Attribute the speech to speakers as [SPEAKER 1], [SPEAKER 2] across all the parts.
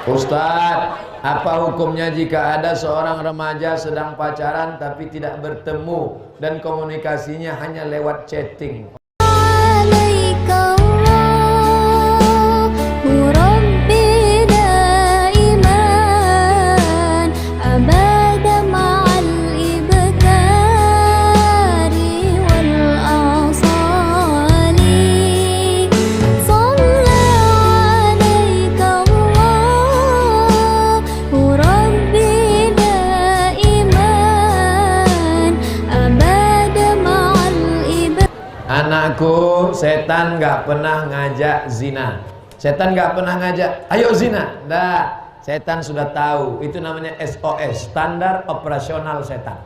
[SPEAKER 1] Ustaz, apa hukumnya jika ada seorang remaja sedang pacaran tapi tidak bertemu dan komunikasinya hanya lewat chatting? Anakku, setan gak pernah ngajak zina. Setan gak pernah ngajak, ayo zina. Dah, setan sudah tahu. Itu namanya SOS, standar operasional setan.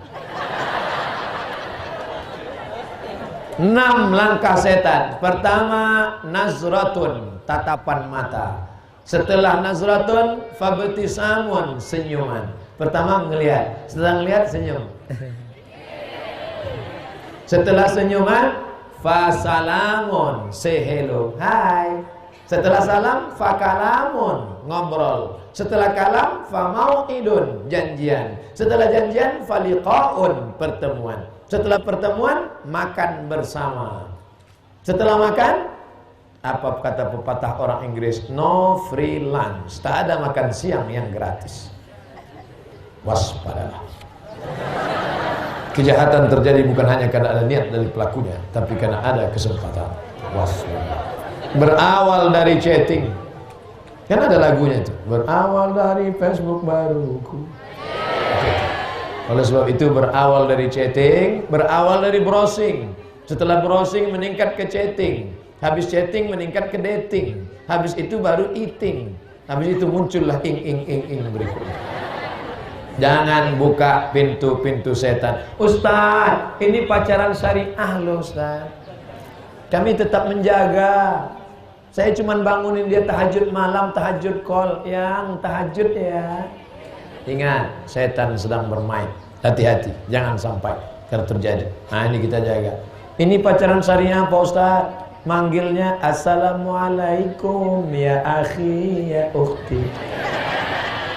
[SPEAKER 1] 6 langkah setan. Pertama, nazratun, tatapan mata. Setelah nazratun, fabtisamun, senyuman. Pertama ngelihat, setelah ngelihat senyum. Setelah senyuman, fasalamun, say hello, hai. Setelah salam, fakalamun, ngobrol. Setelah kalam, famauidun, janjian. Setelah janjian, faliqaun, pertemuan. Setelah pertemuan, makan bersama. Setelah makan, apa kata pepatah orang Inggris? No free lunch. Tak ada makan siang yang gratis. Waspadalah. Kejahatan terjadi bukan hanya karena ada niat dari pelakunya, tapi karena ada kesempatan. Waspada. Berawal dari chatting. Kan ada lagunya itu. Berawal dari Facebook baruku. Oleh sebab itu berawal dari chatting, berawal dari browsing. Setelah browsing meningkat ke chatting. Habis chatting meningkat ke dating. Habis itu baru eating. Habis itu muncullah ing berikutnya. Jangan buka pintu-pintu setan. Ustaz, ini pacaran syariah loh Ustaz. Kami tetap menjaga. Saya cuma bangunin dia tahajud malam, tahajud call. Yang tahajud ya. Ingat, setan sedang bermain. Hati-hati, jangan sampai terjadi. Nah ini kita jaga. Ini pacaran syariah Pak Ustaz. Manggilnya assalamualaikum ya akhi ya ukhti.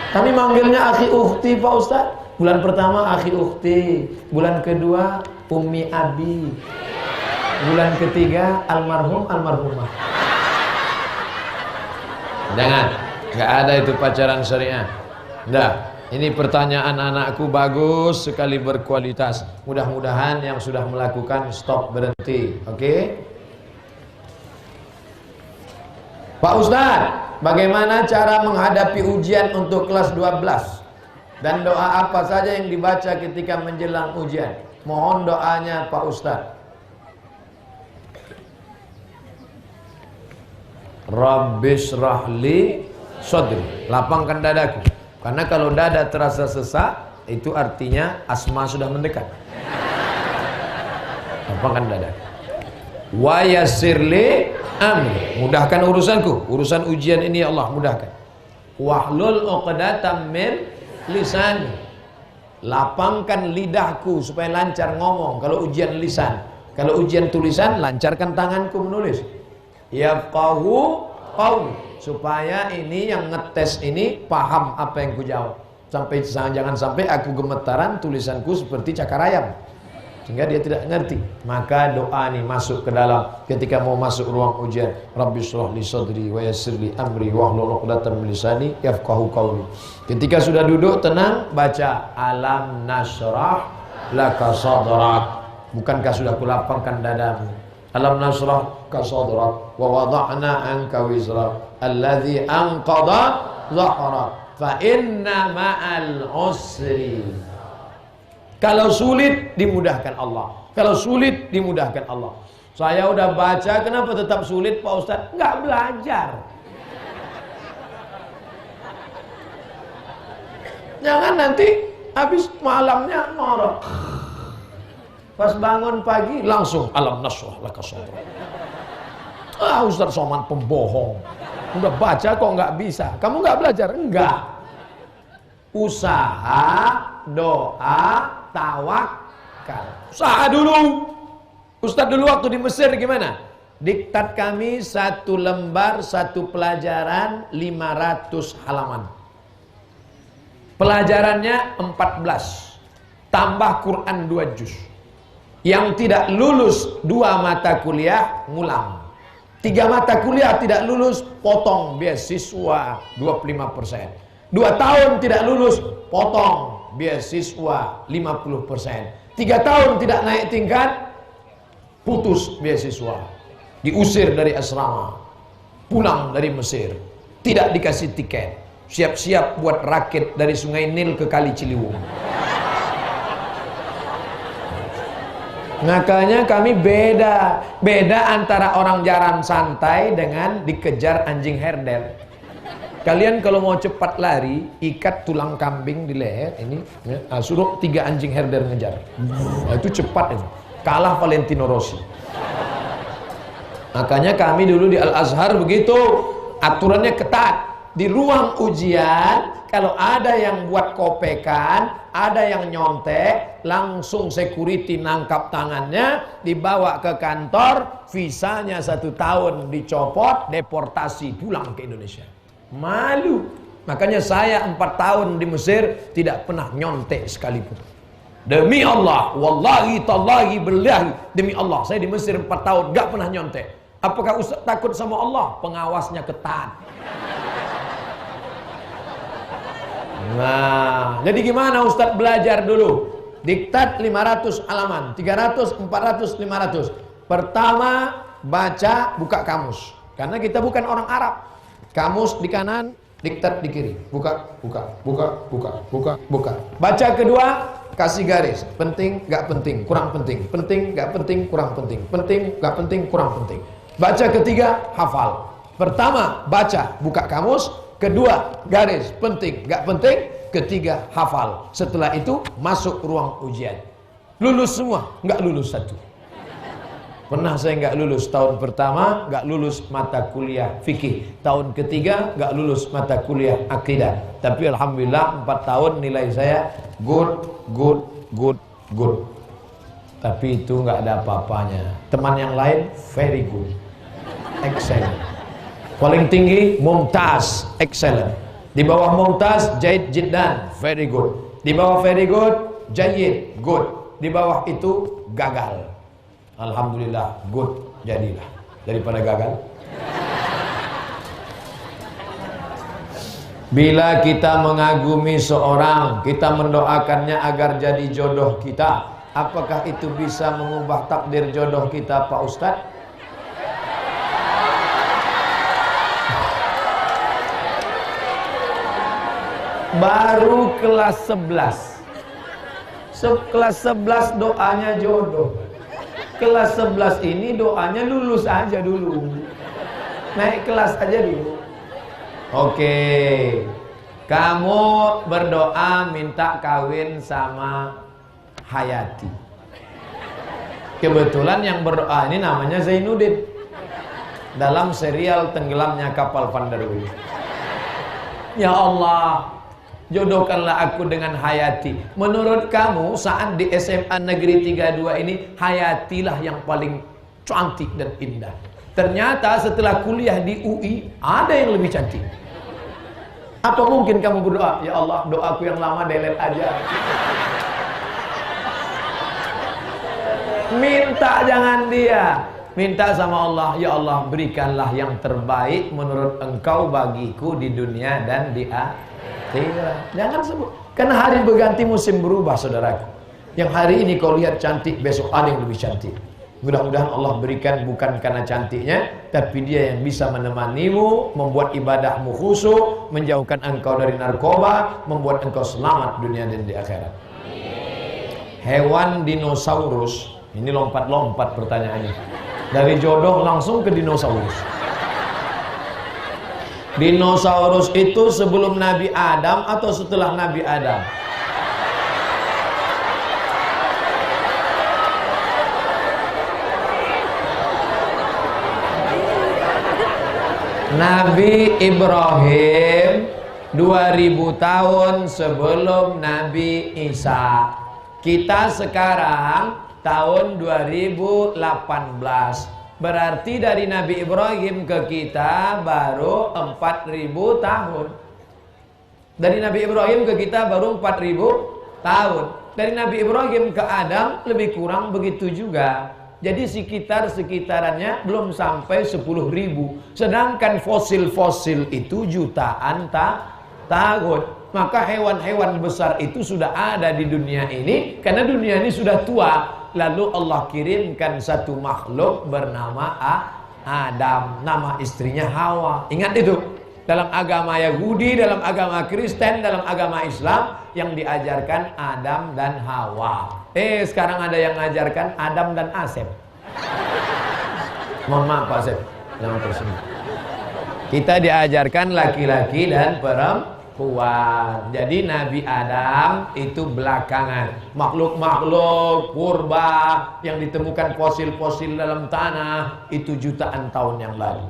[SPEAKER 1] Kami manggilnya akhi ukhti Pak Ustaz. Bulan pertama akhi ukhti, bulan kedua ummi abi, bulan ketiga almarhum almarhumah. Jangan, nggak ada itu pacaran syariah. Dah, ini pertanyaan anakku bagus sekali, berkualitas. Mudah-mudahan yang sudah melakukan stop, berhenti. Oke? Pak Ustaz, bagaimana cara menghadapi ujian untuk kelas 12? Dan doa apa saja yang dibaca ketika menjelang ujian? Mohon doanya Pak Ustaz. Rabbishrahli sadri, lapangkan dadaku. Karena kalau dada terasa sesak, itu artinya asma sudah mendekat. Lapangkan dadaku. Wa yassirli amri, mudahkan urusanku, urusan ujian ini ya Allah mudahkan. Wahlul 'uqdatam min lisani, lapangkan lidahku supaya lancar ngomong kalau ujian lisan. Kalau ujian tulisan, lancarkan tanganku menulis. Yafqahu qauli, supaya ini yang ngetes ini paham apa yang ku jawab. Sampai jangan sampai aku gemetaran tulisanku seperti cakar ayam, sehingga dia tidak ngerti. Maka doa ini masuk ke dalam ketika mau masuk ruang ujian. Rabbishrah li sadri wa yassir li amri wahlul 'uqdatam min lisani yafqahu qawli. Ketika sudah duduk tenang, baca alam nasrah laka sadrak. Bukankah sudah kulapangkan dadamu? Alam nasrah ka sadrak wa wada'na anka wizrak alladzi anqadha dhahrak fa inna ma'al usri. Kalau sulit dimudahkan Allah. Kalau sulit dimudahkan Allah. Saya udah baca, kenapa tetap sulit Pak Ustaz? Nggak belajar. Jangan nanti habis malamnya ngorok. Pas bangun pagi langsung alam nasrah laka sadrak. Ah Ustaz Somad pembohong. Udah baca kok nggak bisa. Kamu nggak belajar? Enggak. Usaha, doa, tawakal. Usaha dulu. Ustaz dulu waktu di Mesir gimana? Diktat kami satu lembar, satu pelajaran 500 halaman. Pelajarannya 14. Tambah Quran 2 juz. Yang tidak lulus 2 mata kuliah, ngulang. 3 mata kuliah tidak lulus, potong beasiswa 25%. 2 tahun tidak lulus, potong beasiswa 50%. 3 tahun tidak naik tingkat, putus beasiswa. Diusir dari asrama, pulang dari Mesir, tidak dikasih tiket, siap-siap buat rakit dari Sungai Nil ke Kali Ciliwung. Makanya kami beda antara orang jalan santai dengan dikejar anjing herder. Kalian kalau mau cepat lari, ikat tulang kambing di leher ini, ya, suruh 3 anjing herder ngejar. Nah, itu cepat ini. Kalah Valentino Rossi. Makanya kami dulu di Al-Azhar begitu, aturannya ketat. Di ruang ujian, kalau ada yang buat kopekan, ada yang nyontek, langsung security nangkap tangannya, dibawa ke kantor, visanya 1 tahun dicopot, deportasi pulang ke Indonesia. Malu. Makanya saya 4 tahun di Mesir tidak pernah nyontek sekalipun. Demi Allah, wallahi tallahi billahi, demi Allah, saya di Mesir 4 tahun gak pernah nyontek. Apakah Ustaz takut sama Allah? Pengawasnya ketat. Nah, jadi gimana Ustaz belajar dulu? Diktat 500 halaman, 300, 400, 500. Pertama, baca, buka kamus. Karena kita bukan orang Arab. Kamus di kanan, diktat di kiri. Buka. Baca kedua, kasih garis. Penting, gak penting, kurang penting. Penting, gak penting, kurang penting. Penting, gak penting, kurang penting. Baca ketiga, hafal. Pertama, baca, buka kamus. Kedua, garis, penting, gak penting. Ketiga, hafal. Setelah itu, masuk ruang ujian. Lulus semua, gak lulus 1. Pernah saya gak lulus tahun pertama, gak lulus mata kuliah fikih. Tahun ketiga, gak lulus mata kuliah akidah. Tapi alhamdulillah 4 tahun nilai saya good. Tapi itu gak ada apa-apanya. Teman yang lain, very good, excellent. Paling tinggi, mumtaz, excellent. Di bawah mumtaz, jaid jiddan, very good. Di bawah very good, jayyid, good. Di bawah itu, gagal. Alhamdulillah, good, jadilah. Daripada gagal. Bila kita mengagumi seorang, kita mendoakannya agar jadi jodoh kita. Apakah itu bisa mengubah takdir jodoh kita, Pak Ustadz? Baru kelas 11. Kelas 11 doanya jodoh. Kelas 11 ini doanya lulus aja dulu. Naik kelas aja dulu. Oke. Kamu berdoa minta kawin sama Hayati. Kebetulan yang berdoa ini namanya Zainuddin. Dalam serial Tenggelamnya Kapal Van der Weyden. Ya Allah, jodohkanlah aku dengan Hayati. Menurut kamu saat di SMA Negeri 32 ini, Hayatilah yang paling cantik dan indah. Ternyata setelah kuliah di UI ada yang lebih cantik. Apa mungkin kamu berdoa, ya Allah, doaku yang lama delete aja. Minta jangan dia. Minta sama Allah, ya Allah, berikanlah yang terbaik menurut Engkau bagiku di dunia dan di akhirat. Jangan sebut. Karena hari berganti musim berubah, saudaraku. Yang hari ini kau lihat cantik, besok ada yang lebih cantik. Mudah-mudahan Allah berikan bukan karena cantiknya, tapi dia yang bisa menemanimu, membuat ibadahmu khusyuk, menjauhkan engkau dari narkoba, membuat engkau selamat dunia dan di akhirat. Hewan dinosaurus, ini lompat-lompat pertanyaannya. Dari jodoh langsung ke dinosaurus. Dinosaurus itu sebelum Nabi Adam atau setelah Nabi Adam? Nabi Ibrahim 2000 tahun sebelum Nabi Isa. Kita sekarang tahun 2018. Berarti dari Nabi Ibrahim ke kita baru 4000 tahun. Dari Nabi Ibrahim ke kita baru 4000 tahun. Dari Nabi Ibrahim ke Adam lebih kurang begitu juga. Jadi sekitar-sekitarannya belum sampai 10.000. Sedangkan fosil-fosil itu jutaan tahun. Maka hewan-hewan besar itu sudah ada di dunia ini. Karena dunia ini sudah tua. Lalu Allah kirimkan satu makhluk bernama Adam. Nama istrinya Hawa. Ingat itu. Dalam agama Yahudi, dalam agama Kristen, dalam agama Islam yang diajarkan Adam dan Hawa. Sekarang ada yang mengajarkan Adam dan Asep. Mohon maaf Pak Asep, jangan tersinggung. Kita diajarkan laki-laki dan perempuan. Jadi Nabi Adam itu belakangan. Makhluk-makhluk purba yang ditemukan fosil-fosil dalam tanah itu jutaan tahun yang lalu.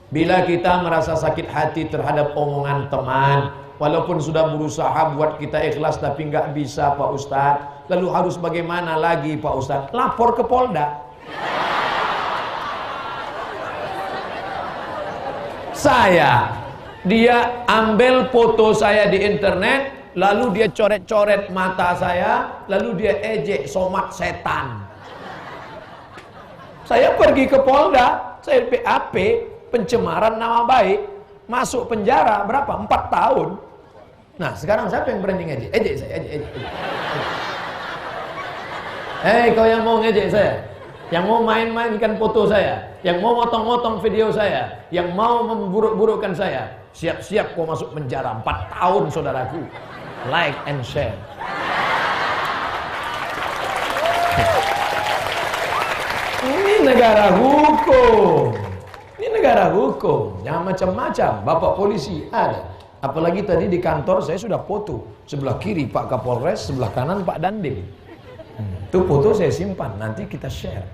[SPEAKER 1] Bila kita merasa sakit hati terhadap omongan teman, walaupun sudah berusaha buat kita ikhlas tapi nggak bisa Pak Ustadz, lalu harus bagaimana lagi Pak Ustadz? Lapor ke Polda. Dia ambil foto saya di internet, lalu dia coret-coret mata saya, lalu dia ejek somat setan. Saya pergi ke Polda, saya BAP, pencemaran nama baik, masuk penjara berapa? 4 tahun. Nah sekarang siapa yang berani ngejek? Ejek saya, ejek. Kau yang mau ngejek saya, yang mau main-mainkan foto saya, yang mau motong-motong video saya, yang mau memburuk-burukkan saya, siap-siap kau masuk penjara 4 tahun saudaraku. Like and share. Ini negara hukum. Ini negara hukum, jangan macam-macam. Bapak polisi ada. Apalagi tadi di kantor saya sudah foto. Sebelah kiri Pak Kapolres, sebelah kanan Pak Dandim. Itu foto saya simpan, nanti kita share.